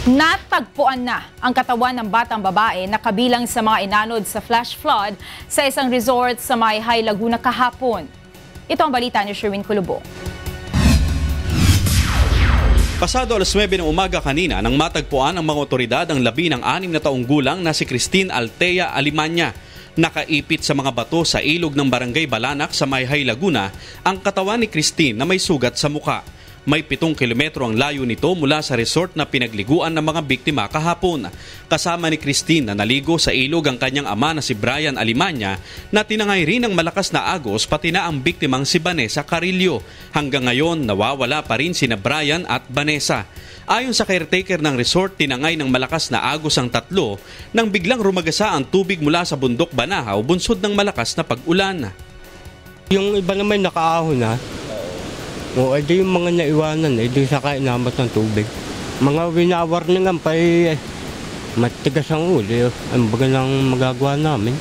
Natagpuan na ang katawan ng batang babae na kabilang sa mga inanod sa flash flood sa isang resort sa Mayhay, Laguna kahapon. Ito ang balita ni Sherwin Kulubong. Pasado alas 9 ng umaga kanina nang matagpuan ng mga otoridad ang labi ng 6 na taong gulang na si Christine Altea Alimanya. Nakaipit sa mga bato sa ilog ng Barangay Balanak sa Mayhay, Laguna ang katawan ni Christine na may sugat sa muka. May 7 kilometro ang layo nito mula sa resort na pinagliguan ng mga biktima kahapon. Kasama ni Christine na naligo sa ilog ang kanyang ama na si Brian Alimanya na tinangay rin ng malakas na agos pati na ang biktimang si Vanessa Carillo. Hanggang ngayon nawawala pa rin sina Brian at Vanessa. Ayon sa caretaker ng resort, tinangay ng malakas na agos ang tatlo nang biglang rumagasa ang tubig mula sa bundok Banahaw bunsod ng malakas na pag-ulan. Yung iba naman nakaahon na. O, edi yung mga naiwanan, edi saka inamot ng tubig. Mga winawarningan pa matigas ang uli. Ang baga lang magagawa namin.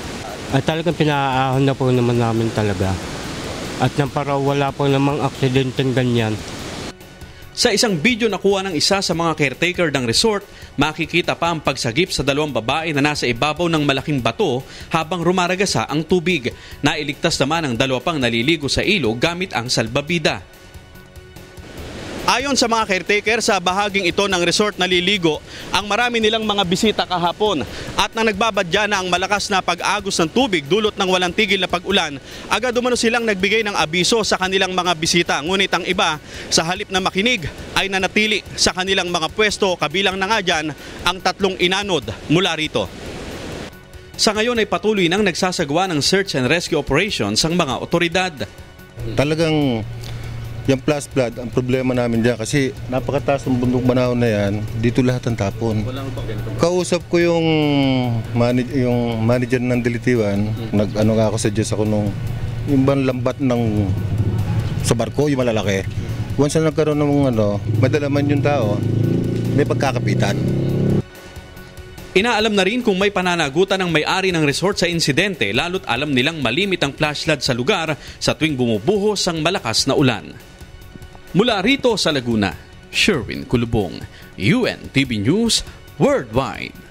At talagang pinaahon na po naman namin talaga. At nang para wala po namang aksidenteng ganyan. Sa isang video na kuha ng isa sa mga caretaker ng resort, makikita pa ang pagsagip sa 2 babae na nasa ibabaw ng malaking bato habang rumaragasa ang tubig. Nailigtas naman ang 2 pang naliligo sa ilog gamit ang salbabida. Ayon sa mga caretaker, sa bahaging ito ng resort na liligo, ang marami nilang mga bisita kahapon. At nang nagbabadya na ang malakas na pag-agos ng tubig dulot ng walang tigil na pag-ulan, agad umano silang nagbigay ng abiso sa kanilang mga bisita. Ngunit ang iba, sa halip na makinig, ay nanatili sa kanilang mga pwesto, kabilang na nga dyan ang 3 inanod mula rito. Sa ngayon ay patuloy nang nagsasagawa ng search and rescue operations ang mga otoridad. Talagang yung flash flood, ang problema namin dyan kasi napakataas ng bundok Banahaw na yan, dito lahat ang tapon. Kausap ko yung manager ng Dilitiwan, nag-ano nga ako, suggest ako nung yung bang lambat ng sa barko, yung malalaki. Once na nagkaroon ng madalaman yung tao, may pagkakapitan. Inaalam na rin kung may pananagutan ng may-ari ng resort sa insidente, lalo't alam nilang malimit ang flash flood sa lugar sa tuwing bumubuhos ang malakas na ulan. Mula rito sa Laguna, Sherwin Kulubong, UNTV News Worldwide.